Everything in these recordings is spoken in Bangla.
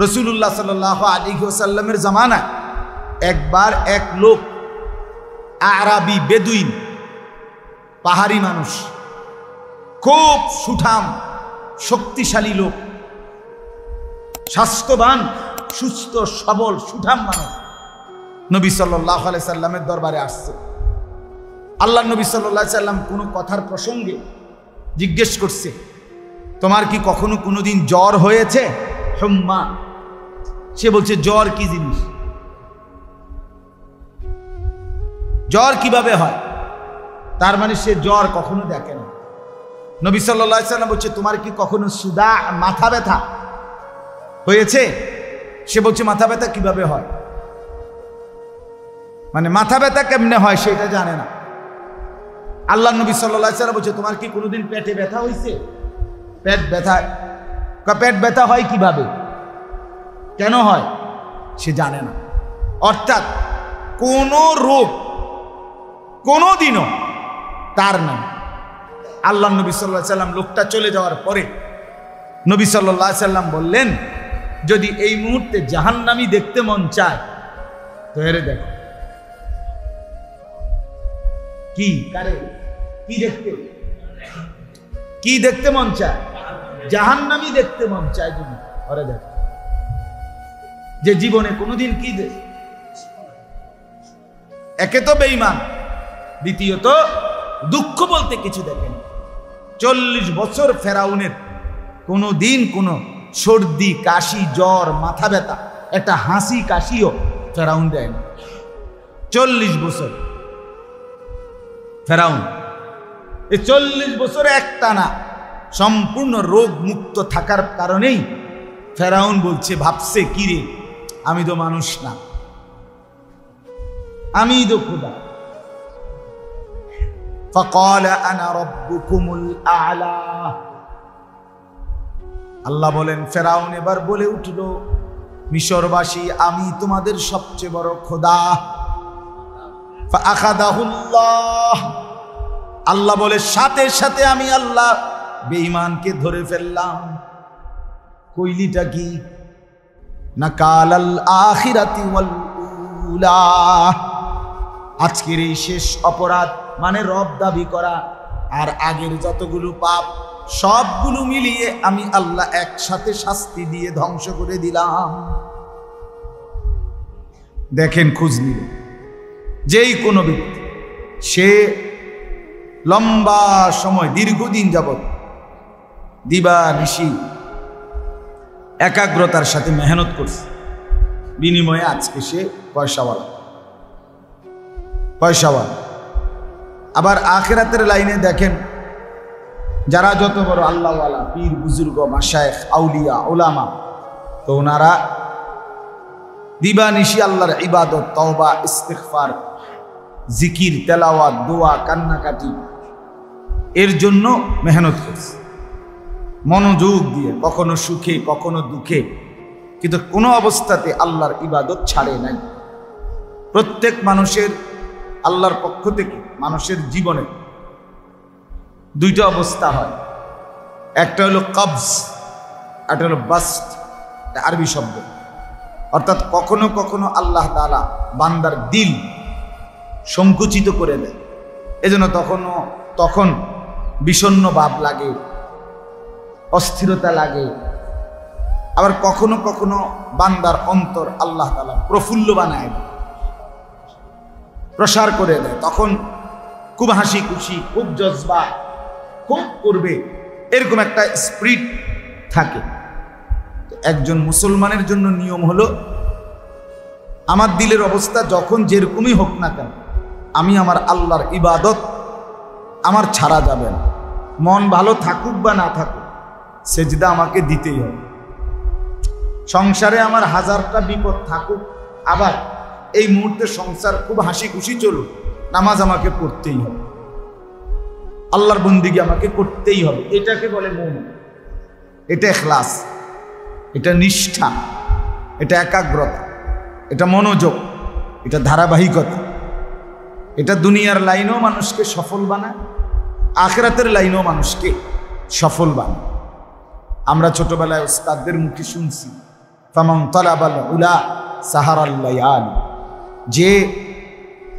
রাসূলুল্লাহ সাল্লাল্লাহু আলাইহি ওয়াসাল্লামের জামানায় একবার এক লোক, আরাবি বেদুইন, পাহাড়ি মানুষ, খুব সুঠাম শক্তিশালী লোক, স্বাস্থ্যবান সুস্থ সবল সুঠাম মানুষ নবী সাল্লাল্লাহু আলাইহি সাল্লামের দরবারে আসছে। আল্লাহ নবী সাল্লাল্লাহু আলাইহি সাল্লাম কোনো কথার প্রসঙ্গে জিজ্ঞেস করছে, তোমার কি কখনো কোনোদিন জ্বর হয়েছে? হুম্মা। সে বলছে, জ্বর কি জিনিস, জ্বর কিভাবে হয়? তার মানে সে জ্বর কখনো দেখে না। নবী সাল্লাল্লাহু আলাইহি সাল্লাম বলছে, তোমার কি কখনো সুদা, মাথা ব্যথা হয়েছে? সে বলছে, মাথা ব্যথা কিভাবে হয়, মানে মাথা ব্যথা কেমনে হয় সেটা জানে না। আল্লাহ নবী সাল্লাল্লাহু আলাইহি সাল্লাম বলছে, তোমার কি কোনোদিন পেটে ব্যথা হয়েছে? পেট ব্যথা, পেট ব্যথা হয় কিভাবে, কেন হয় সে জানে না। অর্থাৎ কোন রোগ কোনোদিনও তার নাই। আল্লাহ নবী সাল্লাল্লাহু আলাইহি সাল্লাম লোকটা চলে যাওয়ার পরে নবী সাল্লাল্লাহু আলাইহি সাল্লাম বললেন, যদি এই মুহূর্তে জাহান্নামী দেখতে মন চায় তো এরে দেখো। কি কারে কি দেখতে মন চায়? জাহান্নামী দেখতে মন চায় যদি ওরে দেখো। যে জীবনে কোনোদিন কি একে তো বেঈমান, দ্বিতীয়ত দুঃখ বলতে কিছু দেখেন। 40 বছর ফেরাউনের কোনোদিন কোনো সর্দি কাশি জ্বর মাথা ব্যথা একটা হাসি কাশিও ফেরাউন দেয় না। 40 বছর ফেরাউন, এই 40 বছরে একটানা সম্পূর্ণ রোগ মুক্ত থাকার কারণেই ফেরাউন বলছে, ভাবছে কি রে, আমি তো মানুষ না, আমি তো খোদা। فقال انا ربكم الاعلى। আল্লাহ বলেন, ফেরাউন এবার বলে উঠল, মিশরবাসী, আমি তোমাদের সবচেয়ে বড় খোদা। ফাআখাযাহুল্লাহ। আল্লাহ বলে, সাথে সাথে আমি আল্লাহ বেঈমানকে ধরে ফেললাম। কইলিটা কি? নাকালাল আখিরাতি ওয়াল উলা। আজকের এই শেষ অপরাধ মানে রব দাবি করা আর আগের যতগুলো পাপ সবগুলো মিলিয়ে আমি আল্লাহ একসাথে শাস্তি দিয়ে ধ্বংস করে দিলাম। দেখেন, খোঁজ নিল যেই কোনো ব্যক্তি, সে লম্বা সময় দীর্ঘদিন যাবৎ দিবা নিশি একাগ্রতার সাথে মেহনত করছে, বিনিময়ে আজকে সে পয়সাওয়ালা। আবার আখিরাতের লাইনে দেখেন, যারা যত বড় আল্লাহওয়ালা পীর বুজুর্গ মাশায়েখ আউলিয়া ওলামা, তো ওনারা দিবানিশি আল্লাহর ইবাদত, তওবা, ইস্তিগফার, জিকির, তেলাওয়াত, দোয়া, কান্নাকাটি এর জন্য মেহনত করছে মনোযোগ দিয়ে, কখনো সুখে কখনো দুঃখে, কিন্তু কোনো অবস্থাতে আল্লাহর ইবাদত ছাড়ে নাই। প্রত্যেক মানুষের আল্লাহর পক্ষ থেকে মানুষের জীবনে দুইটা অবস্থা হয়, একটা হলো কবজ, একটা হলো বাস্ট, আরবি শব্দ। অর্থাৎ কখনো কখনো আল্লাহ তাআলা বান্দার দিল সংকুচিত করে দেয়, এজন্য তখন বিষণ্ণ ভাব লাগে, অস্থিরতা লাগে। আবার কখনো কখনো বান্দার অন্তর আল্লাহ তাআলা প্রফুল্ল বানায় দেয়, প্রসার করে দেয়, তখন খুব হাসি খুশি, খুব জজবা, খুব করবে, এরকম একটা স্পিরিট থাকে। একজন মুসলমানের জন্য নিয়ম হলো, আমার দিলের অবস্থা যখন যেরকমই হোক না কেন, আমি আমার আল্লাহর ইবাদত আমার ছাড়া যাবে না। মন ভালো থাকুক বা না থাকুক, সেজদা আমাকে দিতেই হবে। সংসারে আমার হাজারটা বিপদ থাকুক, আবার এই মুহূর্তে সংসার খুব হাসি খুশি চলুক, নামাজ আমাকে পড়তেই হবে, আল্লাহর বন্দিগি আমাকে করতেই হবে। এটাকে বলে মুমিন, এটা ইখলাস, এটা নিষ্ঠা, এটা একাগ্রতা, এটা মনোযোগ, এটা ধারাবাহিকতা। এটা দুনিয়ার লাইনেও মানুষকে সফল বানায়, আখিরাতের লাইনেও মানুষকে সফল বানায়। আমরা ছোটবেলায় ওস্তাদদের মুখে শুনছি, ফামান তালাবাল উলা সাহারাল লায়াল, যে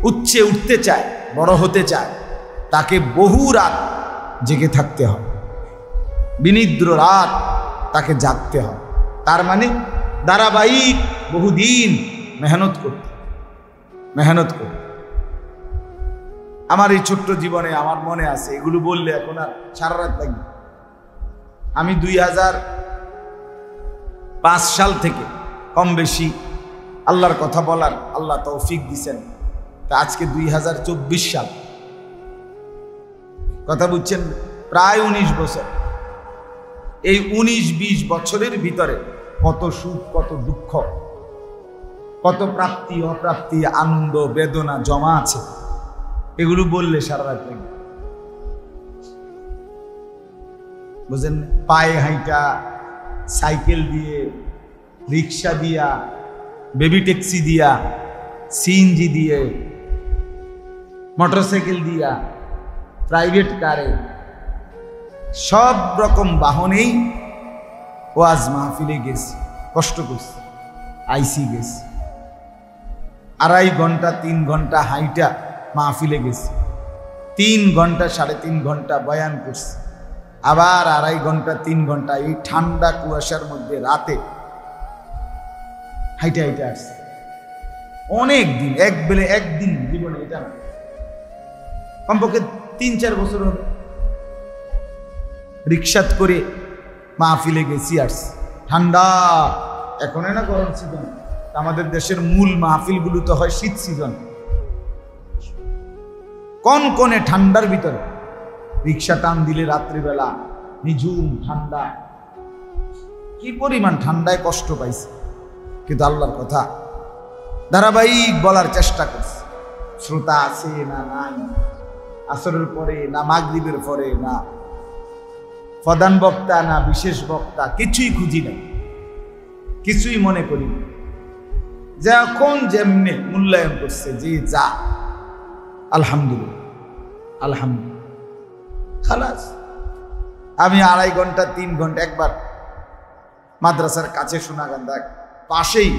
উচ্চে উঠতে চায়, বড় হতে চায়, তাকে বহু রাত জেগে থাকতে হয়, বিনিদ্র রাত তাকে জাগতে হয়। তার মানে ধারাবাহিক বহুদিন মেহনত করতে। আমার এই ছোট্ট জীবনে আমার মনে আছে, এগুলো বললে এখন আর সারা রাত লাগবে। আমি 2005 সাল থেকে কম বেশি আল্লাহর কথা বলার আল্লাহ তৌফিক দিছেন। তা আজকে 2024 সাল, কথা বুঝছেন, প্রায় 19 বছর। এই 19-20 বছরের ভিতরে কত সুখ, কত দুঃখ, কত প্রাপ্তি অপ্রাপ্তি, আনন্দ বেদনা জমা আছে, এগুলো বললে সারা রাত লাগবে। বুঝেন, পায়ে হাইটা, সাইকেল দিয়ে, রিক্সা দিয়া, বেবি ট্যাক্সি দিয়া, সিএনজি দিয়ে, মোটরসাইকেল দিয়া, প্রাইভেট কারে, সব রকম বাহনেই ওয়াজ মাহফিলে গেছি, কষ্ট করছি, আইসি গেছি, 2.5 ঘন্টা 3 ঘন্টা হাইটা মাহফিলে গেছি, 3 ঘন্টা 3.5 ঘন্টা বয়ান করছি, আবার 2.5 ঘন্টা 3 ঘন্টা এই ঠান্ডা কুয়াশার মধ্যে রাতে হাইটা আসছে। অনেক দিন, একদিন জীবনে এটা না, কমপক্ষে 3-4 বছর হবে রিক্সাত করে মাহফিলে গেছি, আসছি। ঠান্ডা, এখন না গরম সিজন। আমাদের দেশের মূল মাহফিলগুলো তো হয় শীত সিজন। কনকনে ঠান্ডার ভিতরে রিক্সা টান দিলে রাত্রিবেলা নিঝুম ঠান্ডা, কি পরিমাণ ঠান্ডায় কষ্ট পাইছে, কিন্তু আল্লাহর কথা ধারাবাহিক বলার চেষ্টা করছে। শ্রোতা আছে না নাই, আসরের পরে না মাগরিবের পরে, না প্রধান বক্তা না বিশেষ বক্তা, কিছুই খুঁজি নাই, কিছুই মনে করি না। যখন যেমনে মূল্যায়ন করছে, যে যা, আলহামদুলিল্লাহ খালাস। আমি 2.5 ঘন্টা 3 ঘন্টা, একবার মাদ্রাসার কাছে সোনাগান্ধা পাশেই,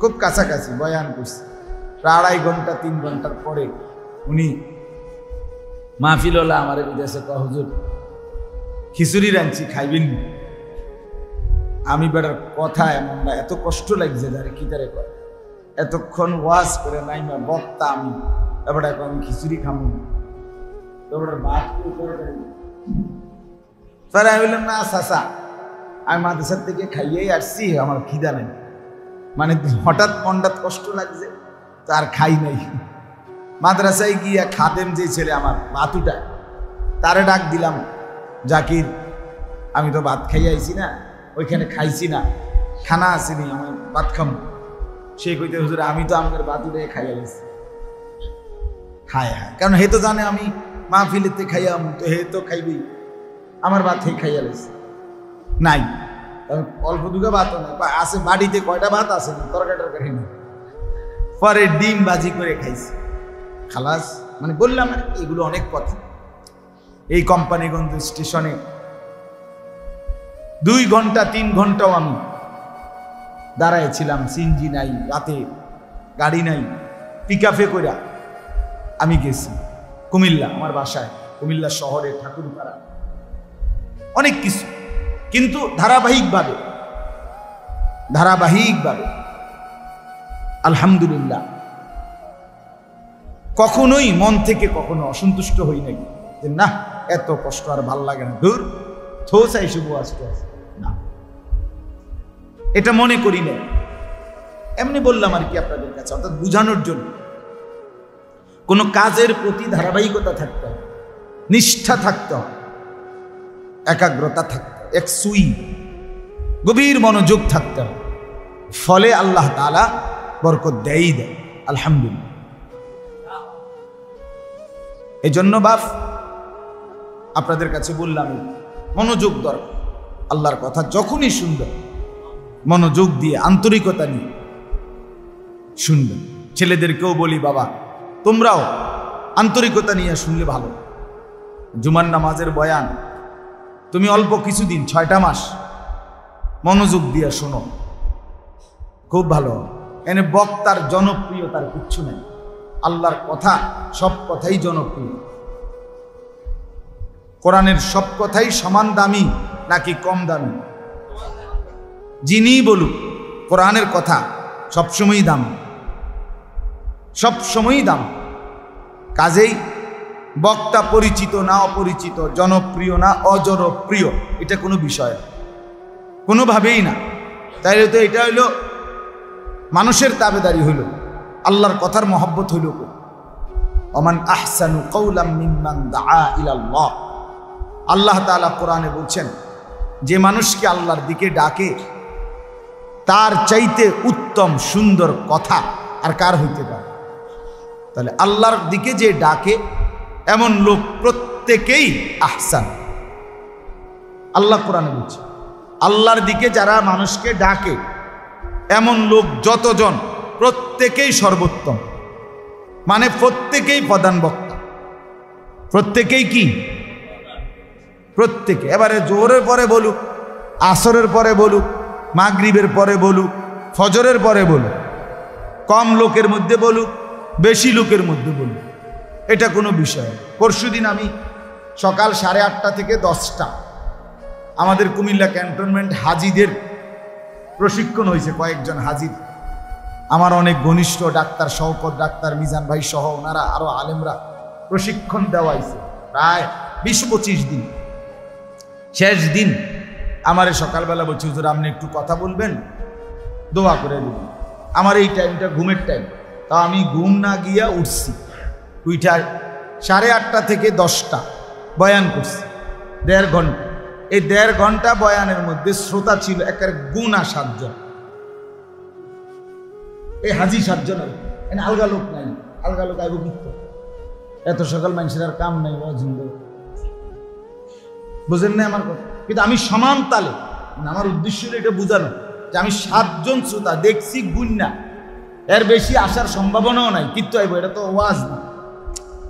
খুব কাছাকাছি বয়ান করছি। 2.5 ঘন্টা 3 ঘন্টার পরে উনি মাহফিলওয়ালা আমার বিদেশে কয়, হুজুর খিচুড়ি রাঁধছি, খাইবেন? আমি বেটার কথা এমন না, এত কষ্ট লাগছে যারে কি তারে কয়, এতক্ষণ ওয়াজ করে নাই না বক্তা আমি, এবার এখন আমি খিচুড়ি খাবো না। আমি বললাম, না চাচা, আমি মাদ্রাসার থেকে খাইয়েই আসছি, আমার খিদা নাই। মানে হঠাৎ মন্ডাত কষ্ট লাগছে, তার খাই নাই। মাদ্রাসায় গিয়া খাদেম যে ছেলে আমার ভাতুটা, তারে ডাক দিলাম, জাকির আমি তো ভাত খাইয়ে আইছি না, ওইখানে খাইছি না, খানা আসেনি, আমি ভাত খাবো। সে কইতে, হুজুর আমি তো আমার ভাতুটা খাইয়া গেছি। হায়, কারণ হে তো জানে আমি মাহফিলেতে খাইয়াম, তো হে তো খাইবি, আমার ভাত হে খাইয়া গেছে নাই, অল্প দুগা ভাতও নাই আছে, বাড়িতে কয়টা ভাত আছে না, তরকারি নেই, পরে ডিম বাজি করে খাইছি, খালাস। মানে বললাম এগুলো অনেক কথা। এই কোম্পানিগঞ্জ স্টেশনে 2 ঘন্টা 3 ঘন্টাও আমি দাঁড়াইছিলাম, সিএনজি নাই, রাতে গাড়ি নাই, পিকআপে করে আমি গেছি কুমিল্লা, আমার বাসায় কুমিল্লা শহরে ঠাকুরপাড়া, অনেক কিছু। কিন্তু ধারাবাহিকভাবে আলহামদুলিল্লাহ, কখনোই মন থেকে কখনো অসন্তুষ্ট হই নাই যে না এত কষ্ট আর ভাল লাগে না, দূর থোসাই শুভ আসতে না, এটা মনে করি না। এমনি বললাম আর কি আপনাদের কাছে, অর্থাৎ বুঝানোর জন্য। কোন কাজের প্রতি ধারাবাহিকতা থাকতে হবে, নিষ্ঠা থাকতে হবে, একাগ্রতা থাকতে, এক সুই গভীর মনোযোগ থাকতে হবে, ফলে আল্লাহ তাআলা বরকত দেয়। আলহামদুলিল্লাহ। এই জন্য বাপ আপনাদের কাছে বললাম, মনোযোগ দরকার। আল্লাহর কথা যখনই শুনবেন মনোযোগ দিয়ে, আন্তরিকতা নিয়ে শুনবেন। ছেলেদেরকেও বলি, বাবা তোমরাও আন্তরিকতা নিয়ে শুনলে ভালো। জুমার নামাজের বয়ান তুমি অল্প কিছুদিন, 6টা মাস মনোযোগ দিয়ে শোনো, খুব ভালো। এনে বক্তার জনপ্রিয়তার কিচ্ছু নেই। আল্লাহর কথা সব কথাই জনপ্রিয়। কোরআনের সব কথাই সমান দামি নাকি কম দামি? যিনি বলুক কোরআনের কথা সবসময়ই দাম, সবসময়ই দাম। কাজেই বক্তা পরিচিত না অপরিচিত, জনপ্রিয় না অজনপ্রিয়, এটা কোনো বিষয় কোনোভাবেই না। তাইলে তো এটা হইল মানুষের তাবেদারি হইল, আল্লাহর কথার মহব্বত হইল। ওমান আহসানু কাওলাম মিম্মান দাআ ইলাল্লাহ। আল্লাহ তাআলা কোরআনে বলছেন, যে মানুষকে আল্লাহর দিকে ডাকে তার চাইতে উত্তম সুন্দর কথা আর কার হইতে পারে? তাহলে আল্লাহর দিকে যে ডাকে এমন লোক প্রত্যেকেই আহসান। আল্লাহ কোরআনে বলছে, আল্লাহর দিকে যারা মানুষকে ডাকে এমন লোক যতজন, প্রত্যেকেই সর্বোত্তম। মানে প্রত্যেকেই প্রধান বক্তা, প্রত্যেকেই কি? প্রত্যেকে। এবারে জোহরের পরে বলুক, আসরের পরে বলুক, মাগরিবের পরে বলুক, ফজরের পরে বলুক, কম লোকের মধ্যে বলুক, বেশি লোকের মধ্যে বলুক, এটা কোনো বিষয়। পরশুদিন আমি সকাল 8:30 থেকে 10টা আমাদের কুমিল্লা ক্যান্টনমেন্ট হাজিদের প্রশিক্ষণ হয়েছে। কয়েকজন হাজির আমার অনেক ঘনিষ্ঠ, ডাক্তার শওকত, ডাক্তার মিজান ভাই সহ ওনারা আরো আলেমরা প্রশিক্ষণ দেওয়া হয়েছে প্রায় 20-25 দিন। শেষ দিন আমারে সকালবেলা বলছি, হুজুর আপনি একটু কথা বলবেন, দোয়া করে দিবেন। আমার এই টাইমটা ঘুমের টাইম, তা আমি ঘুম না গিয়া উঠছি, উইঠার 8:30 থেকে 10টা বয়ান করছি 1.5 ঘন্টা। এই 1.5 ঘন্টা বয়ানের মধ্যে শ্রোতা ছিল একের গুণা 7 জন। এই হাজি 7 জন, আলগা লোক নাই, আলগা লোক আইব কিন্তু এত সকাল মানুষের আর কাম নাই, বুঝেন না আমার কথা? কিন্তু আমি সমান তালে, আমার উদ্দেশ্য এটা বোঝানো যে আমি 7 জন শ্রোতা দেখছি, গুণ না, এর বেশি আসার সম্ভাবনাও নাই, কিন্তু আইব, এটা তো ওয়াজ না।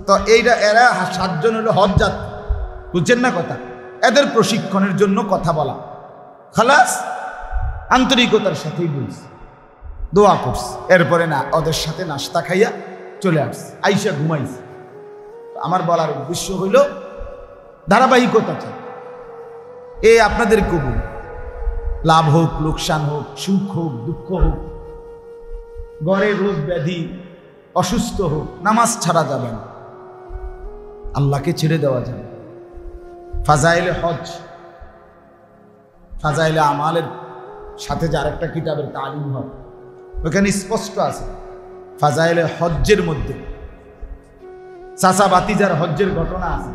তো এইটা এরা 7 জন হলো হজ যাত্রী, বুঝছেন না কথা? এদের প্রশিক্ষণের জন্য কথা বলা, খালাস আন্তরিকতার সাথেই বলছি, দোয়া করছি। এরপরে না ওদের সাথে নাস্তা খাইয়া চলে আসছি, আইসা ঘুমাইছি। আমার বলার উদ্দেশ্য হইল ধারাবাহিকতা চাই। আপনাদের কবুল, লাভ হোক লোকসান হোক, সুখ হোক দুঃখ হোক, ঘরে রোগ ব্যাধি, অসুস্থ হোক, নামাজ ছাড়া যাবে না, আল্লাহকে ছেড়ে দেওয়া যাবে। ফাজাইলে হজ, ফাজাইলে আমালের সাথে যে আরেকটা কিতাবের তালিম হয়, ওখানে স্পষ্ট আছে ফাজাইলে হজ্জের মধ্যে চাচা বাতিজার হজ্জের ঘটনা আছে।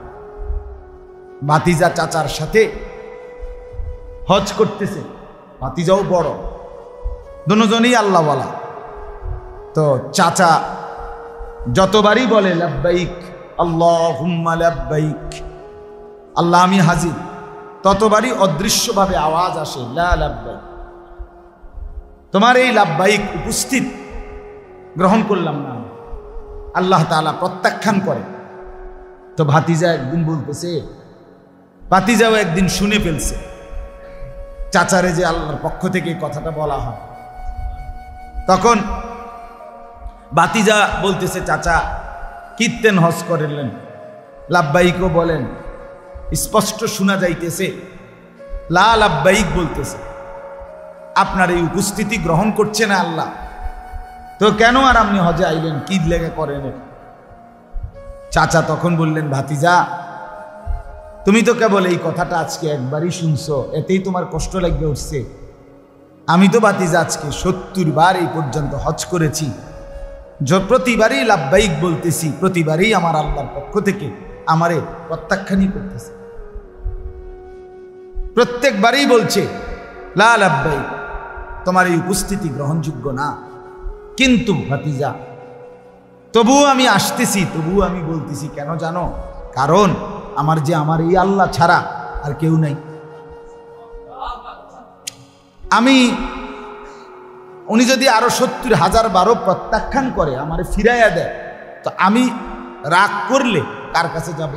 বাতিজা চাচার সাথে হজ করতেছে, বাতিজাও বড়, দুজনেই আল্লাহওয়ালা। তো চাচা যতবারই বলে লাব্বাইক আল্লাহুম্মা লাব্বাইক, আল্লাহ আমি হাজির, ততবারই অদৃশ্যভাবে আওয়াজ আসে লা লাব্বাইক, তোমার এই লাব্বাইক উপস্থিত গ্রহণ করলাম না। আল্লাহ তাআলা প্রত্যাখ্যান করে। তো ভাতিজা একদিন বলতেছে, ভাতিজাও একদিন শুনে ফেলছে চাচারে যে আল্লাহর পক্ষ থেকে কথাটা বলা হয়। তখন ভাতিজা বলতেছে, চাচা কীর্তেন হজ করলেন, লাব্বাইকও বলেন, স্পষ্ট শোনা যাইতেছে লা লাব্বাইক বলতেছে, আপনার এই উপস্থিতি গ্রহণ করছে না আল্লাহ, তো কেন আর আপনি হজে আইলেন, কি লেগে করেন? চাচা তখন বললেন, ভাতিজা তুমি তো কেবল এই কথাটা আজকে একবারই শুনছো, এতেই তোমার কষ্ট লাগবে উঠছে। আমি তো ভাতিজা আজকে 70 বার এই পর্যন্ত হজ করেছি, প্রতিবারই লাব্বাইক বলতেছি, প্রতিবারই আমার আল্লাহর পক্ষ থেকে আমারে প্রত্যাখ্যানই করতেছে, প্রত্যেকবারই বলছে লা লাব্বাইক, তোমার এই উপস্থিতি গ্রহণযোগ্য না। কিন্তু ভাতিজা তবুও আমি আসতেছি, তবুও আমি বলতেছি, কেন জানো? কারণ আমার এই আল্লাহ ছাড়া আর কেউ নাই। উনি যদি আরো 70,000 বারও প্রত্যাখ্যান করে, আমারে ফিরাইয়া দেয়, তো আমি রাগ করলে কার কাছে যাব?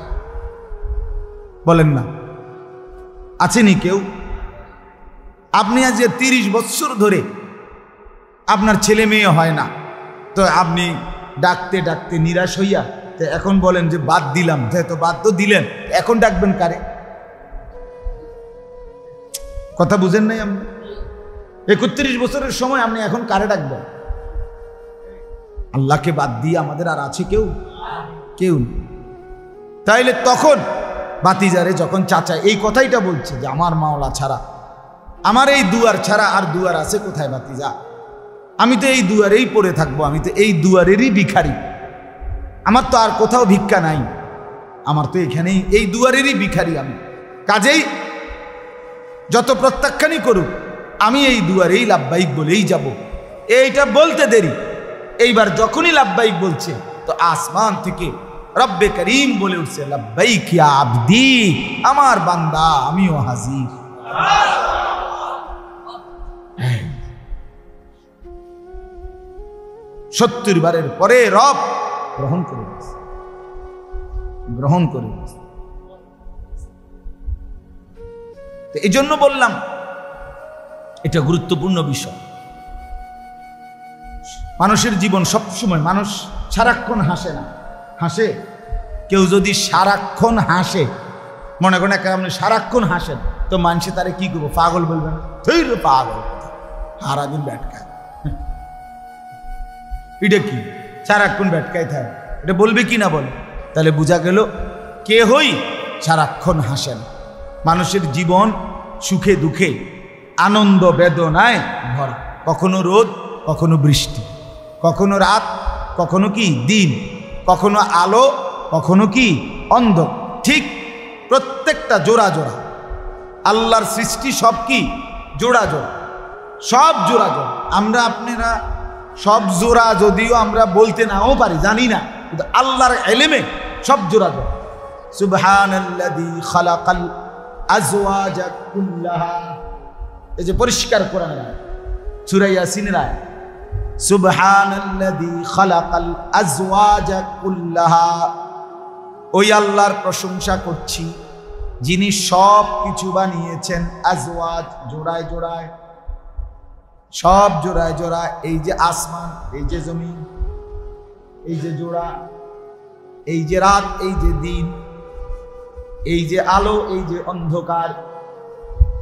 বলেন না, আছেনি কেউ? আপনি আজ 30 বছর ধরে আপনার ছেলে মেয়ে হয় না, তো আপনি ডাকতে ডাকতে নিরাশ হইয়া তো এখন বলেন যে বাদ দিলাম, তো বাদ তো দিলেন, এখন ডাকবেন কারে? কথা বুঝেন নাই আপনি? 31 বছরের সময় আপনি এখন কারে ডাকবেন? আল্লাহকে বাদ দিয়ে আমাদের আর আছে কেউ? কেউ। তাইলে তখন বাতিজারে যখন চাচা এই কথাইটা বলছে যে আমার মাওলা ছাড়া, আমার এই দুয়ার ছাড়া আর দুয়ার আছে কোথায় বাতিজা? আমি তো এই দুয়ারেই পড়ে থাকবো, আমি তো এই দুয়ারেরই ভিখারি, আমার তো আর কোথাও ভিক্ষা নাই, আমার তো এখানেই এই দুয়ারেরই ভিখারি আমি। কাজেই যত প্রত্যাখ্যানই করুক আমি এই দুয়ারেই লাব্বাইক বলেই যাব। এইটা বলতে দেরি, এইবার যখনই লাব্বাইক বলছে তো আসমান থেকে রব্বে করিম বলে উঠছে লাব্বাইক ইয়া আবদি, আমার বান্দা আমিও হাজির। 70 বারের পরে রব গ্রহণ করে নিয়েছে, গ্রহণ করে নিয়েছে। তো এই জন্য বললাম এটা গুরুত্বপূর্ণ বিষয়। মানুষের জীবন সবসময়, মানুষ সারাক্ষণ হাসে না। হাসে কেউ যদি সারাক্ষণ হাসে, মনে করেন আপনি সারাক্ষণ হাসেন, তো মানুষে তারে কি করবো? পাগল বলবেন, পাগল, সারাদিন ব্যাটকায়। এটা কি সারাক্ষণ ব্যাটকায় থাকে, এটা বলবে কি না বল? তাহলে বোঝা গেল কেহই সারাক্ষণ হাসেন। মানুষের জীবন সুখে দুঃখে, আনন্দ বেদনায় ভরা, কখনো রোদ কখনো বৃষ্টি, কখনো রাত কখনো কি দিন, কখনো আলো কখনো কি অন্ধ, ঠিক প্রত্যেকটা জোড়া জোড়া। আল্লাহর সৃষ্টি সব কি জোড়া জোড়া, সব জোড়া জোড়া। আমরা আপনারা সব জোড়া যদিও আমরা বলতে নাও পারি, জানি না, কিন্তু আল্লাহর ইলমে সব জোড়া জোড়া। সুবহানাল্লাযী খালাকাল আজওয়াজা কুল্লাহা, এই যে পরিষ্কার কোরআনের আয়াত, সূরা ইয়াসিনের আয়াত, সুবহানাল্লাযী খালাকাল আজওয়াজা কুল্লাহা, ওই আল্লাহর প্রশংসা করছি যিনি সব কিছু বানিয়েছেন আজওয়াজ, জোড়ায় জোড়ায়, সব জোড়ায় জোড়ায়। এই যে আসমান, এই যে জমিন, এই যে জোড়া, এই যে রাত, এই যে দিন, এই যে আলো, এই যে অন্ধকার,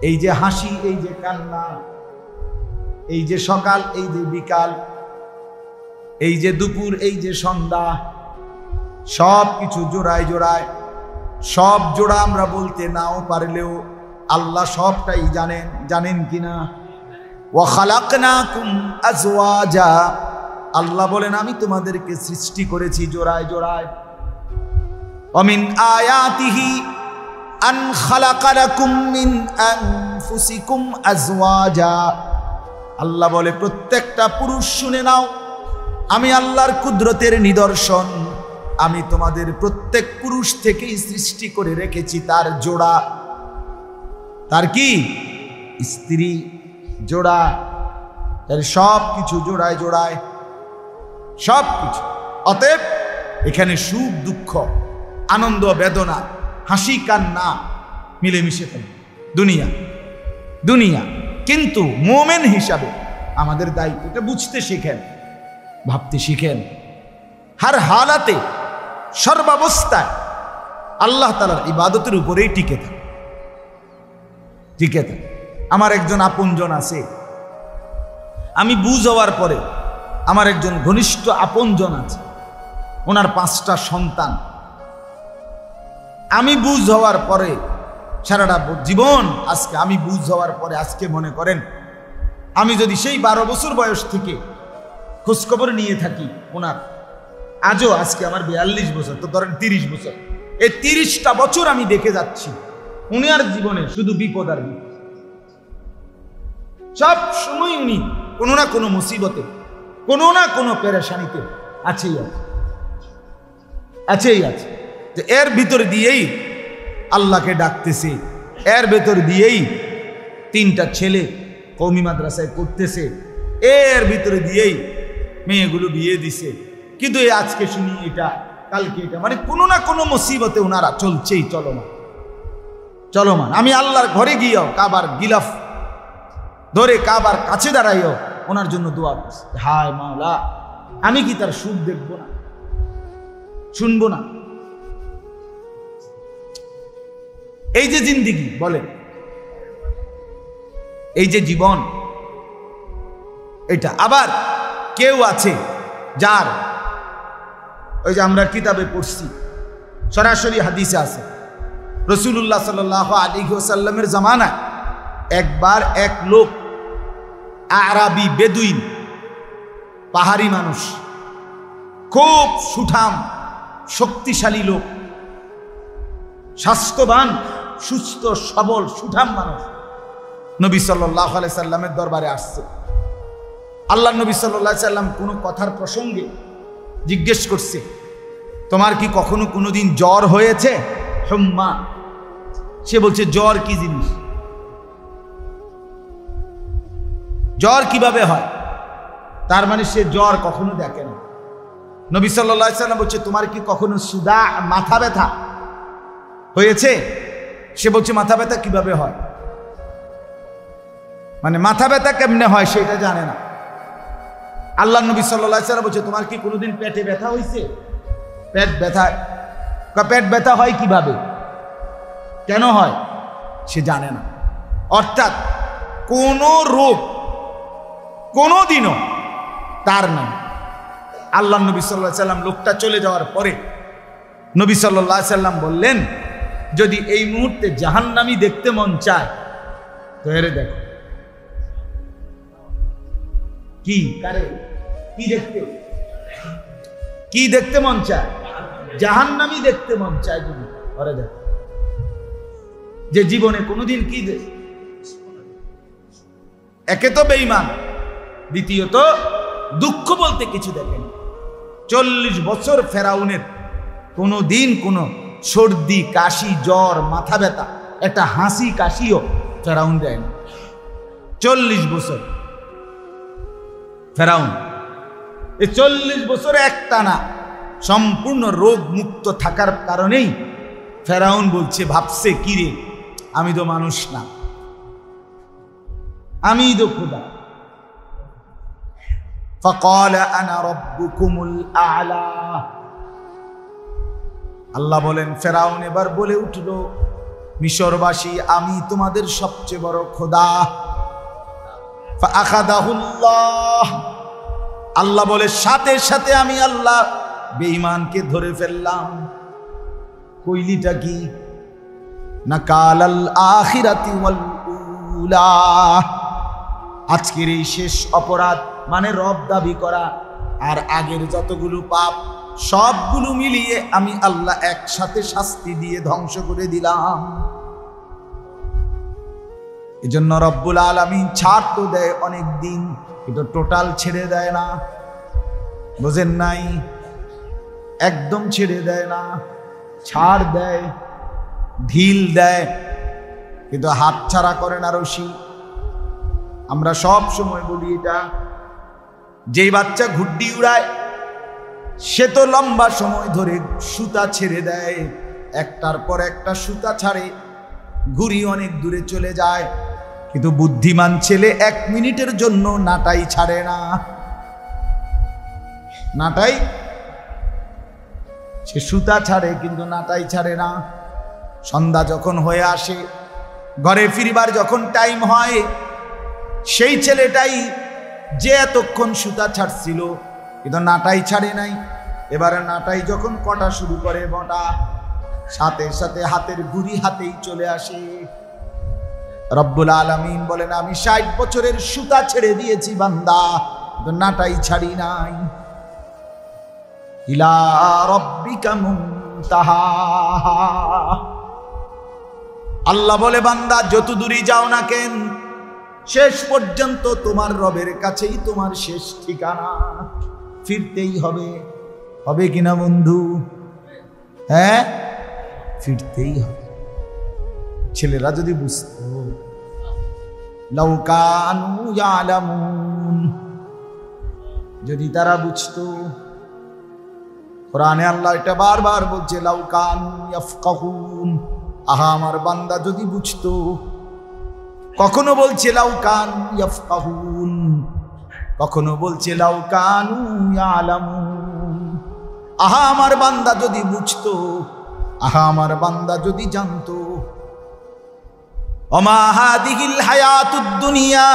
এই যে হাসি, এই যে কান্না, এই যে সকাল, এই যে বিকাল, এই যে দুপুর, এই যে সন্ধ্যা, সব কিছু জোড়ায় জোড়ায়। সব জোড়া আমরা বলতে নাও পারলেও আল্লাহ সবটাই জানেন, জানেন কিনা? ওয়া খালাকনাকুম আজওয়াজা, আল্লাহ বলেন আমি তোমাদেরকে সৃষ্টি করেছি জোড়ায় জোড়ায়। ওয়া মিন আয়াতিহি আন খালাকা লাকুম মিন আনফুসিকুম আজওয়াজা, আল্লাহ বলে প্রত্যেকটা পুরুষ শুনে নাও, আমি আল্লাহর কুদরতের নিদর্শন, আমি তোমাদের প্রত্যেক পুরুষ থেকেই সৃষ্টি করে রেখেছি তার জোড়া, তার কি স্ত্রী জোড়া। তাহলে সব কিছু জোড়ায় জোড়ায়, সব কিছু। অতএব এখানে সুখ দুঃখ, আনন্দ বেদনা, হাসি কান্না মিলেমিশে থাকবে দুনিয়া দুনিয়া। কিন্তু মোমেন হিসাবে আমাদের দায়িত্ব এটা বুঝতে শিখেন, ভাবতে শিখেন, হার হালাতে সর্বাবস্থায় আল্লাহ তাআলার ইবাদতের উপরেই টিকে থাকে, টিকে থাকে। আমার একজন আপনজন আছে, আমি বুঝ হওয়ার পরে আমার একজন ঘনিষ্ঠ আপনজন আছে, ওনার 5টা সন্তান। আমি বুঝ হওয়ার পরে সারাটা জীবন, আজকে আমি বুঝ হওয়ার পরে আজকে মনে করেন আমি যদি সেই 12 বছর বয়স থেকে খোঁজখবর নিয়ে থাকি ওনার, আজও আজকে আমার 42 বছর, তো ধরেন 30 বছর, এই 30টা বছর আমি দেখে যাচ্ছি উনার জীবনে শুধু বিপদ আর বিপদ। সব সময় উনি কোনো না কোনো মুসিবতে, কোনো না কোনো পেরেশানিতে আছেই আছে, আছেই আছে। যে এর ভিতর দিয়েই আল্লাহকে ডাকতেছে, এর ভেতর দিয়েই 3টা ছেলে কওমি মাদ্রাসায় পড়তেছে, এর ভিতরে দিয়েই মেয়েগুলো বিয়ে দিছে। কিন্তু এই আজকে শুনি এটা, কালকে এটা, মানে কোনো না কোনো মুসিবতে ওনারা চলছেই, চলমান চলমান। আমি আল্লাহর ঘরে গিয়েও কাবার গিলাফ ধরে কাবার কাছে দাঁড়াইও ওনার জন্য দোয়া করছে, হায় মাওলা আমি কি তার সুখ দেখবো না, শুনবো না? এই যে জিন্দিগি বলেন, এই যে জীবন, এটা আবার কেউ আছে যার ওই যে আমরা কিতাবে পড়ছি, সরাসরি হাদিসে আছে, রাসূলুল্লাহ সাল্লাল্লাহু আলাইহি ওয়াসাল্লামের জামানায় একবার এক লোক, আরাবি বেদুইন, পাহাড়ি মানুষ, খুব সুঠাম শক্তিশালী লোক, স্বাস্থ্যবান সুস্থ সবল সুঠাম মানুষ নবী সাল্লাল্লাহু আলাইহি সাল্লামের দরবারে আসছে। আল্লাহ নবী সাল্লাল্লাহু আলাইহি সাল্লাম কোনো কথার প্রসঙ্গে জিজ্ঞেস করছে, তোমার কি কখনো কোনোদিন জ্বর হয়েছে? হুম্মা। সে বলছে, জ্বর কি জিনিস, জ্বর কিভাবে হয়? তার মানে সে জ্বর কখনো দেখে না। নবী সাল্লাল্লাহু আলাইহি সাল্লাম বলছে, তোমার কি কখনো সুদা মাথা ব্যথা হয়েছে? সে বলছে, মাথা ব্যথা কিভাবে হয়, মানে মাথা ব্যথা কেমনে হয় সেটা জানে না। আল্লাহ নবী সাল্লাল্লাহু আলাইহি সাল্লাম বলছে, তোমার কি কোনোদিন পেটে ব্যথা হয়েছে? পেট ব্যথা, পেট ব্যথা হয় কিভাবে, কেন হয় সে জানে না। অর্থাৎ কোন রোগ কোনোদিনও তার নাই। আল্লাহ নবী সাল্লাল্লাহু আলাইহি সাল্লাম লোকটা চলে যাওয়ার পরে নবী সাল্লাল্লাহু আলাইহি সাল্লাম বললেন, যদি এই মুহূর্তে জাহান্নামী দেখতে মন চায় তো এরে দেখো। কি কারে কি দেখতে মন চায়? জাহান্নামী দেখতে মন চায় যদি ওরে দেখো, যে জীবনে কোনোদিন কি একে তো বেঈমান, দ্বিতীয়ত দুঃখ বলতে কিছু দেখেন। 40 বছর ফেরাউনের কোনোদিন কোনো সর্দি কাশি জ্বর মাথা ব্যথা একটা হাসি কাশিও ফেরাউন দেয় না। 40 বছর ফেরাউন, এই 40 বছরে একটানা সম্পূর্ণ রোগ মুক্ত থাকার কারণেই ফেরাউন বলছে, ভাবছে কিরে আমি তো মানুষ না, আমি তো খোদা। فقال انا ربكم الاعلى। আল্লাহ বলেন, ফেরাউন এবার বলে উঠল, মিশরবাসী আমি তোমাদের সবচেয়ে বড় খোদা। ফাআখাযাহুল্লাহ। আল্লাহ বলে, সাথে সাথে আমি আল্লাহ বেঈমানকে ধরে ফেললাম। কইলিটা কি? নাকালাল আখিরাতি ওয়াল উলা। আজকের এই শেষ অপরাধ মানে রব দাবি করা আর আগের যতগুলো পাপ সবগুলো মিলিয়ে আমি আল্লাহ একসাথে শাস্তি দিয়ে ধ্বংস করে দিলাম। এজন্য রব্বুল আলামিন ছাড় তো দেয় অনেক দিন, কিন্তু টোটাল ছেড়ে দেয় না। বুঝেন নাই? একদম ছেড়ে দেয় না, ছাড় দেয়, ঢিল দেয়, কিন্তু হাত ছাড়া করে না রশি। আমরা সব সময় বলি এটা, যেই বাচ্চা ঘুড্ডি উড়ায় সে তো লম্বা সময় ধরে সুতা ছেড়ে দেয়, একটার পর একটা সুতা ছাড়ে, ঘুড়ি অনেক দূরে চলে যায়। কিন্তু বুদ্ধিমান ছেলে 1 মিনিটের জন্য নাটাই ছাড়ে না। নাটাই, সে সুতা ছাড়ে কিন্তু নাটাই ছাড়ে না। সন্ধ্যা যখন হয়ে আসে, ঘরে ফিরবার যখন টাইম হয়, সেই ছেলেটাই যে এতক্ষণ সুতা ছাড়ছিল কিন্তু নাটাই ছাড়ে নাই, এবারে নাটাই যখন কটা শুরু করে বটা, সাথে সাথে হাতের ঘুড়ি হাতেই চলে আসে। রব্বুল আলামিন বলেন, আমি 60 বছরের সুতা ছেড়ে দিয়েছি বান্দা, কিন্তু নাটাই ছাড়ি নাই। ইলা রাব্বিকা মুনতাহা। আল্লাহ বলে, বান্দা যত দূরই যাও না কেন, শেষ পর্যন্ত তোমার রবের কাছেই তোমার শেষ ঠিকানা। ফিরতেই হবে, হবে কিনা বন্ধু? হ্যাঁ, ফিরতেই হবে। ছেলেরা যদি বুঝতো, লাউ কানু ইয়ালামুন, যদি তারা বুঝতো। কোরআনে আল্লাহ এটা বারবার বলছে, লাউ কানু ইয়াফকাহুন। আহা আমার বান্দা যদি বুঝতো। কখনো বলছে লাউ কানু ইয়াফকাহুন, কখনো বলছে লাউ কানু ইয়ালামুন, আহা আমার বান্দা যদি বুঝতো, আহা আমার বান্দা যদি জানতো। ওমা হাদিহিল হায়াতুদ দুনিয়া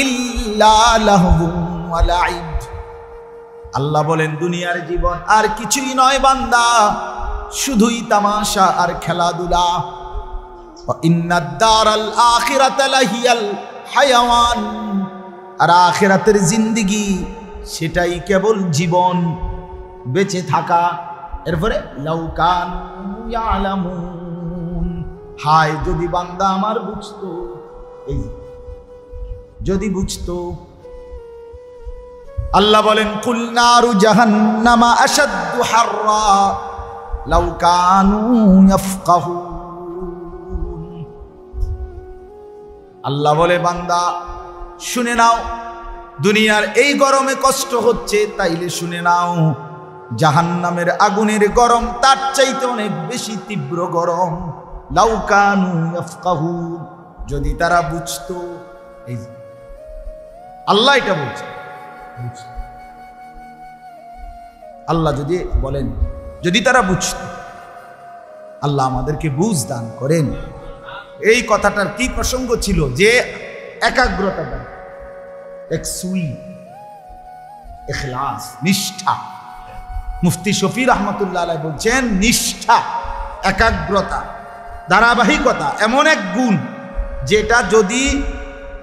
ইল্লা লাহবুন ওয়া লাইব, আল্লাহ বলেন দুনিয়ার জীবন আর কিছুই নয় বান্দা, শুধুই তামাশা আর খেলাধুলা। ওয়া ইন্নাদ দারাল আখিরাতা লাহিয়াল হায়াওয়ান, আর আখিরাতের জিন্দেগি সেটাই কেবল জীবন, বেঁচে থাকা। এরপরে লাউ কানু ইয়ালামুন, হায় যদি বান্দা আমার বুঝতো, এই যদি বুঝতো। আল্লাহ বলেন কুল নারু জাহান্নামা আশাদ্দু হাররা লাউ কানু ইয়াফকাহুন। আল্লাহ বলে বান্দা শুনে নাও, দুনিয়ার এই গরমে কষ্ট হচ্ছে, তাইলে শুনে নাও জাহান্নামের আগুনের গরম তার চাইতে অনেক বেশি তীব্র গরম। লাউ কানু ইয়াফকাহুন, যদি তারা বুঝতো। এই আল্লাহ এটা বলছে, আল্লাহ যদি বলেন যদি তারা বুঝত। আল্লাহ আমাদেরকে বুঝ দান করেন। এই কথাটার কি প্রসঙ্গ ছিল যে একাগ্রতা, একসুই, ইখলাস, নিষ্ঠা। মুফতি শফি রহমতুল্লাহ আলাইহি বলছেন নিষ্ঠা, একাগ্রতা, ধারাবাহিকতা এমন এক গুণ যেটা যদি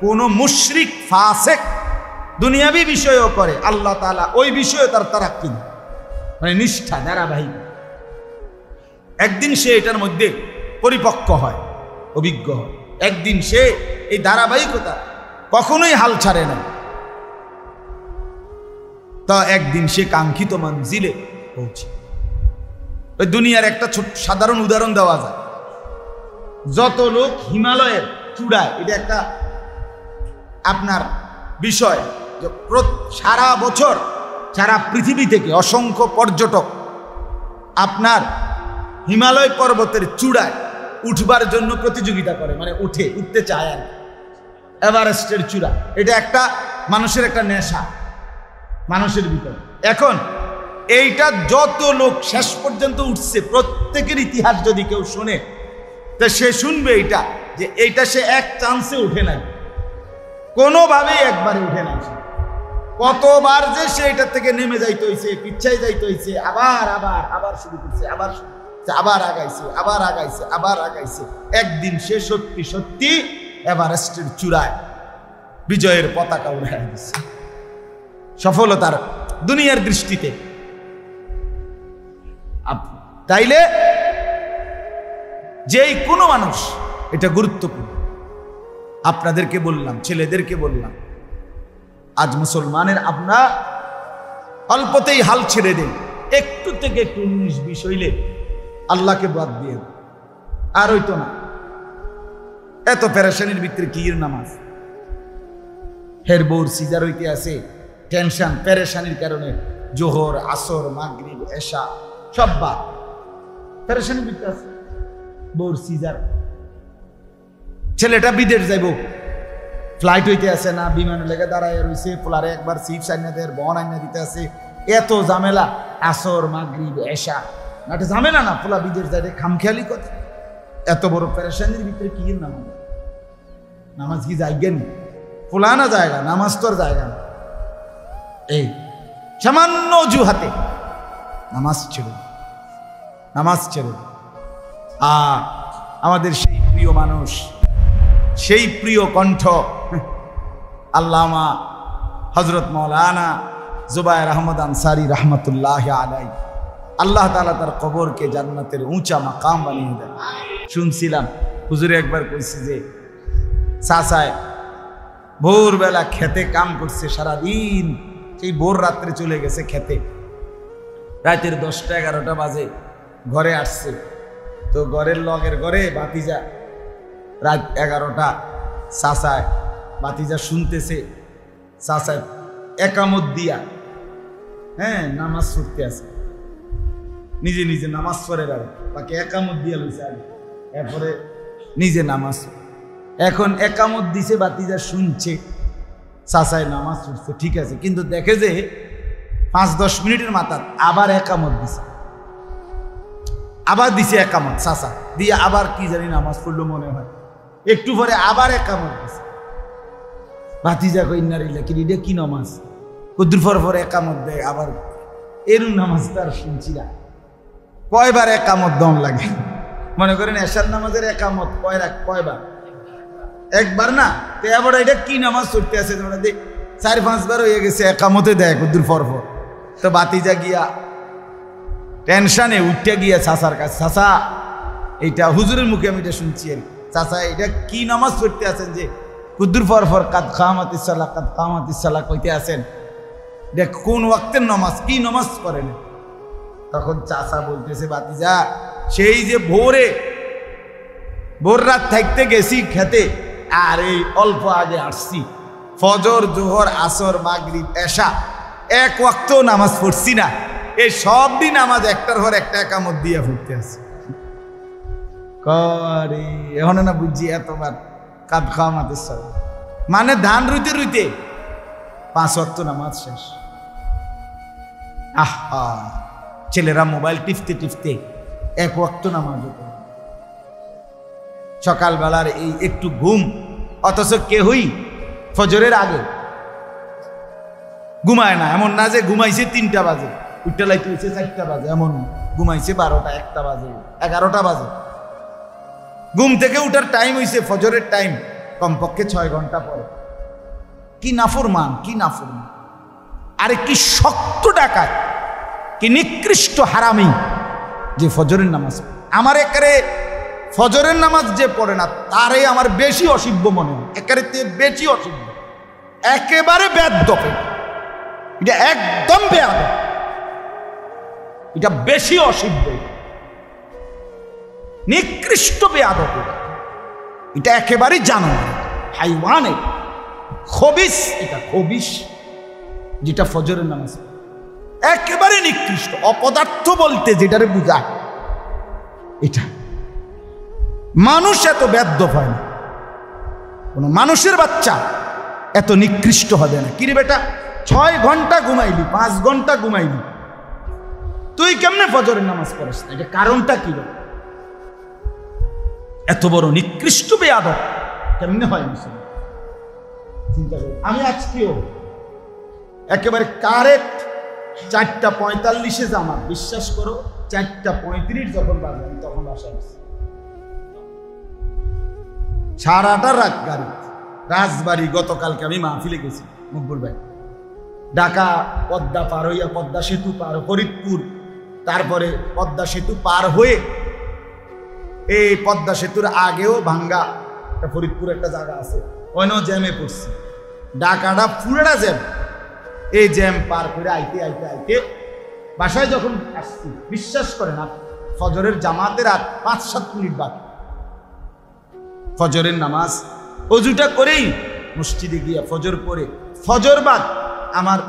কোনো মুশরিক ফাসেক দুনিয়াবি বিষয়ও করে, আল্লাহ তাআলা ওই বিষয়ে তার তারাক্কি দেন। মানে নিষ্ঠা, ধারাবাহিক। একদিন সে এটার মধ্যে পরিপক্ক হয়, অভিজ্ঞ হয়, একদিন সে এই ধারাবাহিকতা কখনোই হাল ছাড়ে না। তা একদিন সে কাঙ্ক্ষিত মঞ্জিলে পৌঁছে। ওই দুনিয়ার একটা ছোট সাধারণ উদাহরণ দেওয়া যায়। যত লোক হিমালয়ের চূড়ায়, এটা একটা আপনার বিষয়, যে সারা বছর সারা পৃথিবী থেকে অসংখ্য পর্যটক আপনার হিমালয় পর্বতের চূড়ায় উঠবার জন্য প্রতিযোগিতা করে, মানে উঠতে চায় আর এভারেস্টের চূড়া। এটা একটা মানুষের একটা নেশা মানুষের ভিতরে। এখন এইটা যত লোক শেষ পর্যন্ত উঠছে, প্রত্যেকের ইতিহাস যদি কেউ শুনে, তা সে শুনবে এইটা যে এইটা সে এক চান্সে উঠে নাই, কোনোভাবেই একবারে উঠে নাই। কতবার যে সে এটা থেকে নেমে যাইতে হয়েছে, পিছাই যাইতে হয়েছে, আবার আবার আবার শুরু করছে, আবার আগাইছে, আবার আগাইছে, আবার আগাইছে। একদিন সে সত্যি সত্যি এভারেস্টের চূড়ায় বিজয়ের পতাকা উড়াই দিচ্ছে, সফলতার দুনিয়ার দৃষ্টিতে। তাইলে যেই কোনো মানুষ, এটা গুরুত্বপূর্ণ। আপনাদেরকে বললাম, ছেলেদেরকে বললাম, আজ মুসলমানের আমরা অল্পতেই হাল ছেড়ে দেন, একটু থেকে একটু 19-20 হইলে আল্লাহকে বাদ দিয়ে, আর হইতো না। এত পেরেশানির ভিতরে কি নামাজ, হের বোর সিজার হইতে আছে, টেনশন পেরেশানির কারণে জোহর, আসর, মাগরিব, এশা সব বাদ, পেরেশানির ভিতরে আছে। বোর সিজার, ছেলেটা বিদেশ যাইব, ফ্লাইট হইতে আছে না, বিমানে লেগে দাঁড়ায় রয়েছে, পোলারে একবার চিপস আইনা দেয়, বন আইনা দিতে আছে, এত ঝামেলা। আসর, মাগরিব, এশা, না এটা ঝামেলা না, পোলা বিদেশ যায়, খামখেয়ালি কথা। এত বড় পেরেশানির ভিতরে কি নামাজ? নামাজ কি জায়গা নেই? পোলা না জায়গা, নামাজ তোর জায়গা না। এই সামান্য অজুহাতে নামাজ ছেড়ে, নামাজ ছেড়ে। আমাদের সেই প্রিয় মানুষ, সেই প্রিয় কণ্ঠ আল্লামা হযরত মাওলানা জুবায়ের আহমদ আনসারী রহমতুল্লাহ আলাই, আল্লাহ তাআলা তার কবরকে জান্নাতের উঁচা মাকাম বানিয়ে দেন। শুনছিলাম হুজুরে একবার কইছে যে চাচায় ভোরবেলা খেতে কাম করছে সারাদিন, সেই ভোর রাত্রে চলে গেছে খেতে, রাতের 10টা-11টা বাজে ঘরে আসছে। তো ঘরের লগের ঘরে ভাতিজা, রাত 11টা, চাচায় ভাতিজা শুনতেছে, চাচায় একামত দিয়া নামাজ পড়তে আছে, নিজে নিজে নামাজ পড়ে রাখে, বাকি একামত দিয়া লইছে আগে, এরপরে নিজে নামাজ। এখন একামত দিছে, ভাতিজা শুনছে, চাচায় নামাজ পড়ছে ঠিক আছে, কিন্তু দেখে যে 5-10 মিনিটের মাথা আবার একামত দিছে, আবার দিছে একামত চাচা দিয়ে, আবার কি জানি নামাজ পড়লো মনে হয়, একটু পরে আবার একামত দিছে। ভাতিজা কই ইন্নারিল্লাহ, কি এটা কি নামাজ? কদ্দুর পর একামত দেয় আবার, এর নামাজ তার শুনছি না। কয়বার একামত দম লাগে? মনে করেন এশার নামাজের একামত কয়বার? একবার না। তো এবার এটা কি নামাজ পড়তে আছে? 4-5 বার হয়ে গেছে, একামতে দেয় কদ্দুর পর। তো ভাতিজা গিয়া টেনশনে উঠতে গিয়া চাচার কাছে, চাচা এইটা হুজুরের মুখে আমি এটা শুনছি, চাচা এটা কি নামাজ পড়তে আছেন যে কুদ্দুর পর কাদ কামাতিস সালাহ কইতে আছেন? দেখ কোন ওয়াক্তের নামাজ, কি নামাজ করেন? তখন চাচা বলতেছে, ভাতিজা সেই যে ভোর রাত থাকতে গেছি খেতে, আর এই অল্প আগে আসছি, ফজর জোহর আসর মাগরিব এশা এক ওয়াক্তও নামাজ পড়ছি না, এই সব দিন নামাজ একটার পর একটা একামত দিয়ে পড়তে আছে। করে এখন না বুঝছি এতবার কাদ কামাতিস সালাহ মানে ধান রুইতে রুইতে 5 ওয়াক্ত নামাজ শেষ। আহা, ছেলেরা মোবাইল টিপতে টিপতে 1 ওয়াক্ত নামাজ পড়ে, সকালবেলার এই একটু ঘুম, অথচ কেহই ফজরের আগে ঘুমায় না। এমন না যে ঘুমাইছে 3টা বাজে, উঠতে লাইতে হয়েছে 4টা বাজে, এমন ঘুমাইছে 12টা 1টা বাজে 11টা বাজে। ঘুম থেকে উঠার টাইম হয়েছে ফজরের টাইম কমপক্ষে 6 ঘন্টা পরে। কি নাফরমান, কি নাফরমান! আরে কি শক্ত ডাকাত, কি নিকৃষ্ট হারামি যে ফজরের নামাজ। আমার একারে ফজরের নামাজ যে পড়ে না তারে আমার বেশি অসিব্য মনে হয়, একারে বেশি অসিব্য, একেবারে বেয়াদব, এটা একদম বেয়াদব, এটা বেশি অসিব্য, নিকৃষ্ট বেয়াদব, এটা একেবারে জানোয়ার, হাইওয়ানের খবিস, এটা খবিস যেটা ফজরের নামাজ একেবারে নিকৃষ্ট, অপদার্থ বলতে যেটারে বুঝায় এটা। মানুষ এত বেয়াদব হয় না, কোন মানুষের বাচ্চা এত নিকৃষ্ট হবে না। কিরে বেটা, 6 ঘন্টা ঘুমাইলি, 5 ঘন্টা ঘুমাইলি, তুই কেমনে ফজরের নামাজ পড়িস না? এটা কারণটা কি? এত বড় নিকৃষ্ট বেয়াদব কেমনে হয় মুসলমান? চিন্তা করি। আমি আজকেও একেবারে কারেক্ট 4:45 জামা, বিশ্বাস করো 4:35 যখন বাজে তখন বাসায় আসছি, সারাটা রাত গাড়ি, রাজবাড়ি। গতকালকে আমি মাহফিলে গেছি, মকবুল ভাই, ঢাকা পদ্মা পার হইয়া, পদ্মা সেতু পার, ফরিদপুর, তারপরে পদ্মা সেতু পার হয়ে, এই পদ্মা সেতুর আগেও ভাঙ্গা ফরিদপুর একটা জায়গা আছে, ওইও জ্যামে পড়ছি, ঢাকাটা পুরোটা জ্যাম। এই জ্যাম পার করে আইতে আইতে আইতে বাসায় যখন আসছি, বিশ্বাস করে না, ফজরের জামাতের আর 5-7 মিনিট বাকি। ফজরের নামাজ অজুটা করেই মসজিদে গিয়া ফজর পড়ে, ফজর বাদ আমার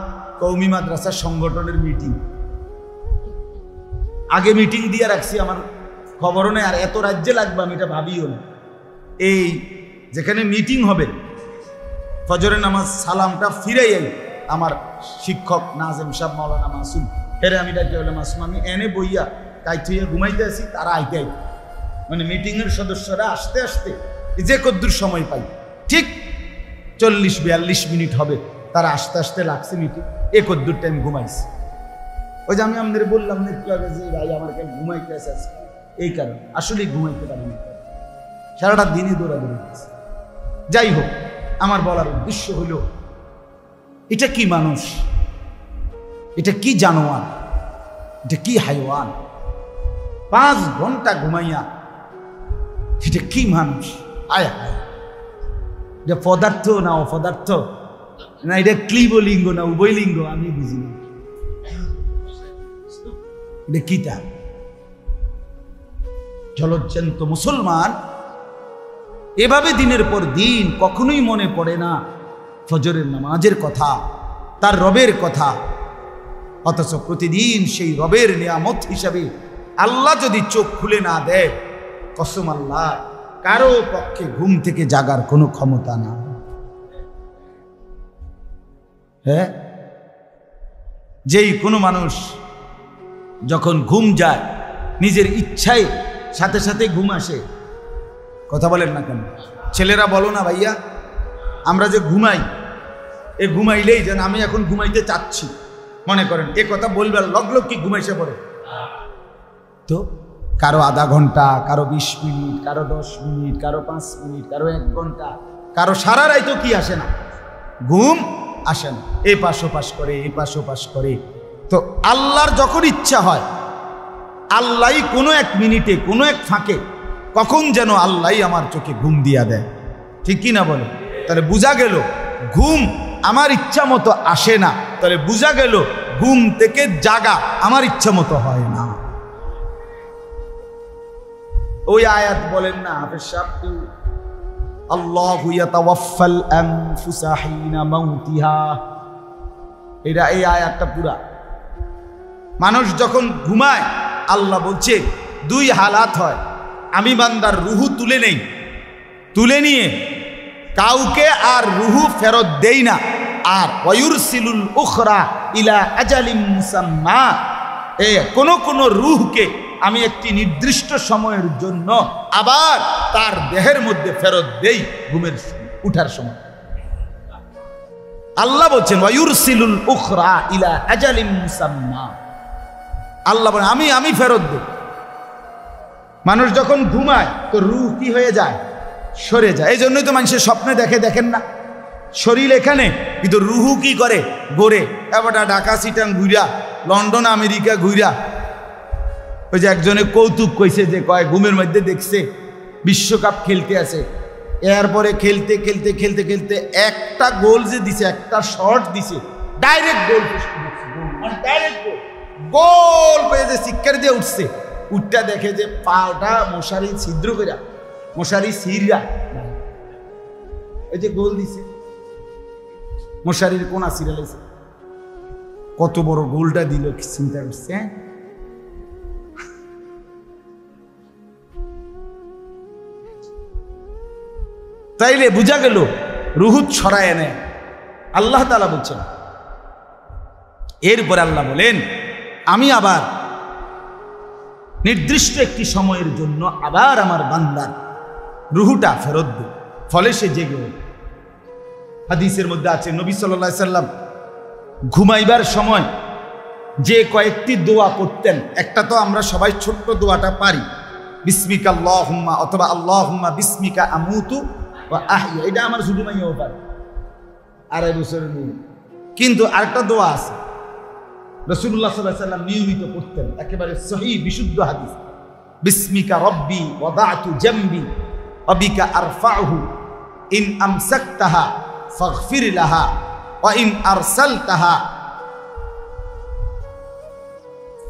কওমি মাদ্রাসার সংগঠনের মিটিং, আগে মিটিং দিয়ে রাখছি, আমার খবরও নেই, আর এত রাজ্যে লাগবে আমি এটা ভাবিও না। এই যেখানে মিটিং হবে, ফজরের নামাজ সালামটা ফিরাই আমার শিক্ষক নাজেম সাহেব, মাওলানা মাসুম, এরে আমি ডাকি বলে, মাসুম আমি এনে বইয়া কাইথইয়া ঘুমাইতে আছি, তারা আইতে আইতে, মানে মিটিংয়ের সদস্যরা আসতে আসতে যে কদ্দুর সময় পাই, ঠিক 40-42 মিনিট হবে, তারা আসতে আসতে লাগছে মিটিং, এ কদ্দুর টাইম ঘুমাইছে। ওই যে আমি আপনাদের বললাম না একটু আগে যে ভাই আমার কেন ঘুমাইতে আসে, এই কারণ আসলেই ঘুমাইতে পারি না, সারাটা দিনে দৌড়াদৌড়ি করছে। যাই হোক, আমার বলার উদ্দেশ্য হলো, এটা কি মানুষ, এটা কি জানোয়ার, এটা কি হাইওয়ান, 5 ঘন্টা ঘুমাইয়া, এটা কি মানুষ? আয় হায়, এটা পদার্থ না অপদার্থ, না এটা ক্লিবলিঙ্গ না উভয়লিঙ্গ, আমি বুঝি না, এটা কি? তার জলজ্জান্ত মুসলমান এভাবে দিনের পর দিন কখনোই মনে পড়ে না ফজরের নামাজের কথা, তার রবের কথা, অথচ প্রতিদিন সেই রবের নিয়ামত হিসাবে আল্লাহ যদি চোখ খুলে না দেয়, কসম আল্লাহ, কারো পক্ষে ঘুম থেকে জাগার কোনো ক্ষমতা না। হ্যাঁ, যেই কোনো মানুষ যখন ঘুম যায় নিজের ইচ্ছায় সাথে সাথে ঘুম আসে। কথা বলেন না কেন? ছেলেরা বলো না ভাইয়া, আমরা যে ঘুমাই, এ ঘুমাইলেই যেন আমি এখন ঘুমাইতে চাচ্ছি মনে করেন, এ কথা বলবার লগ কি ঘুমাইছে পড়ে। তো কারো আধা ঘন্টা, কারো 20 মিনিট, কারো 10 মিনিট, কারো 5 মিনিট, কারো 1 ঘন্টা, কারো সারা রাত তো কি আসে না, ঘুম আসে না, এ পাশ ওপাশ করে, এ পাশ ওপাশ করে। তো আল্লাহর যখন ইচ্ছা হয়, আল্লাহ কোনো এক মিনিটে, কোনো এক ফাঁকে কখন যেন আল্লাহ আমার চোখে ঘুম দিয়া দেয়। ঠিক কি না বলে? তাহলে বোঝা গেল ঘুম আমার ইচ্ছা মতো আসে না, তাহলে বোঝা গেল ঘুম থেকে জাগা আমার ইচ্ছা মতো হয় না। ওই আয়াত বলেন না হাফেজ সাহেব, আল্লাহু ইয়াতাওয়াফাল আনফুসা হিনা মাউতিহা, এটা এই আয়াতটা পুরা। মানুষ যখন ঘুমায় আল্লাহ বলছে 2 হালাত হয়, আমি বান্দার রুহু তুলে নেই, তুলে নিয়ে কাউকে আর রুহু ফেরত দেই না, আর ওয়ুরসিলুল উখরা ইলা আজালিম মুসাম্মা, কোন রুহকে আমি একটি নির্দিষ্ট সময়ের জন্য আবার তার দেহের মধ্যে ফেরত দেই ঘুমের উঠার সময়। আল্লাহ বলছেন ওয়ুরসিলুল উখরা ইলা আজালিম মুসাম্মা, আল্লাহ বলেন আমি ফেরত দেই। মানুষ যখন ঘুমায় তো রুহ কি হয়ে যায়? সরে যায়। এই জন্যই তো মানুষের স্বপ্নে দেখে, দেখেন না, শরীর এখানে কিন্তু রুহু কি করে? গোরে। এবার ঢাকা সিটাং ঘুরা, লন্ডন আমেরিকা ঘুরা। ওই যে একজনে কৌতুক কইছে যে কয় ঘুমের মধ্যে দেখছে বিশ্বকাপ খেলতে আছে, এরপরে খেলতে খেলতে খেলতে খেলতে একটা গোল যে দিছে, একটা শট দিছে, ডাইরেক্ট গোল, ডাইরেক্ট গোল, গোল পেয়ে যে শিক্ষার দিয়ে উঠছে, উঠটা দেখে যে পাটা মশারি ছিদ্র করে, মশারি ছিঁড়া, ওই যে গোল দিছে, মশারির কোনা ছিঁড়া লেছে, কত বড় গোলটা দিল চিন্তা করছে। তাইলে বুঝা গেল রুহুত ছড়ায় এনে আল্লাহ তাআলা বলছেন। এরপরে আল্লাহ বলেন আমি আবার নির্দিষ্ট একটি সময়ের জন্য আবার আমার বান্দার রুহুটা ফেরত দেব, ফলে সে জেগে ওঠে। হাদিসের মধ্যে আছে নবী সাল্লাল্লাহু আলাইহি সাল্লাম ঘুমাইবার সময় যে কয়েকটি দোয়া করতেন, একটা তো আমরা সবাই ছোট্ট দোয়াটা পারি, বিসমিকা আল্লাহুম্মা, অথবা আল্লাহুম্মা বিসমিকা আমুতু ওয়া আহইয়া, এটা আমার ছোট মাইয়াও পারে, 2.5 বছরের মেয়ে। কিন্তু আরেকটা দোয়া আছে রাসূলুল্লাহ সাল্লাল্লাহু আলাইহি সাল্লাম নিয়মিত করতেন, একেবারে সহিহ বিশুদ্ধ হাদিস, বিসমিকা রব্বি ওয়াদাতু জামবি ওয়া বিকা আরফাউহু ইন আমসাকতাহা ফাগফির লাহা ওয়া ইন আরসালতাহা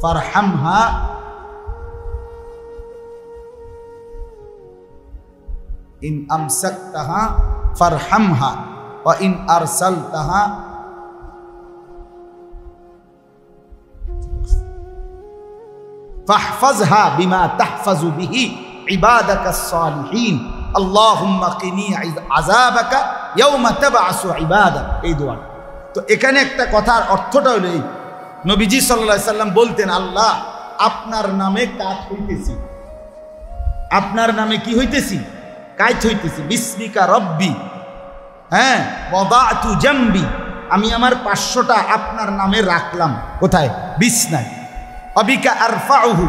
ফারহামহা ইন আমসাকতাহা ফারহামহা ওয়া ইন আরসালতাহা ফাহফাজহা বিমা তাহফাজু বিহি ইবাদাকাস সালিহিন আল্লাহুম্মা কিনি আযাবাকা ইয়াওমা তাবআসু ইবাদাক। এই দোয়া। তো এখানে একটা কথার অর্থটা হলো এই, নবীজি সাল্লাল্লাহু আলাইহি সাল্লাম বলতেন আল্লাহ আপনার নামে কাজ হইতেছি, আপনার নামে কি হইতেছি? কাজ হইতেছি। বিসমিকা রব্বি, হ্যাঁ, ওয়াদাতু জামবি, আমি আমার 500টা আপনার নামে রাখলাম। কোথায়? বিছনায়। অবিকা আরফাউহু,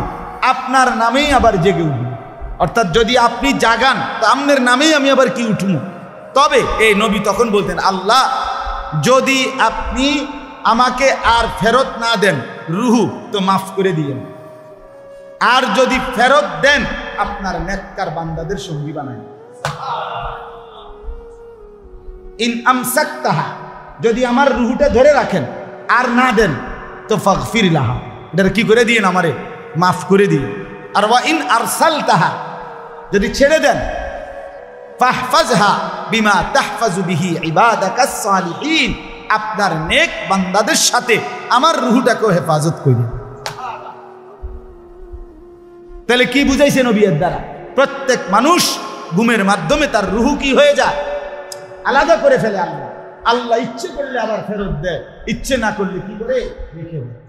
আপনার নামেই আবার জেগে উঠব। অর্থাৎ যদি আপনি জাগান তো আপনার নামেই আমি আবার কি উঠব। তবে এই নবী তখন বলতেন আল্লাহ যদি আপনি আমাকে আর ফেরত না দেন রুহু, তো মাফ করে দিয়েন, আর যদি ফেরত দেন আপনার নেককার বান্দাদের সঙ্গী বানায়। ইন আমসাকতাহা, যদি আমার রুহুটা ধরে রাখেন আর না দেন তো ফাগফির লাহা, এটা কি করে দিয়েন, আমারে মাফ করে দিন। আর ওয়া ইন আরসালতাহা, যদি ছেড়ে দেন, ফাহফাজহা বিমা তাহফাজু বিহি ইবাদাকাস সালিহিন, আপনার নেক বান্দাদের সাথে আমার রুহুটাকেও হেফাজত করেন। তাহলে কি বুঝাইছে নবী এর দ্বারা? প্রত্যেক মানুষ ঘুমের মাধ্যমে তার রুহু কি হয়ে যায়? আলাদা করে ফেলে আল্লাহ। আল্লাহ ইচ্ছে করলে আবার ফেরত দেয়, ইচ্ছে না করলে কি করে রেখে দেয়।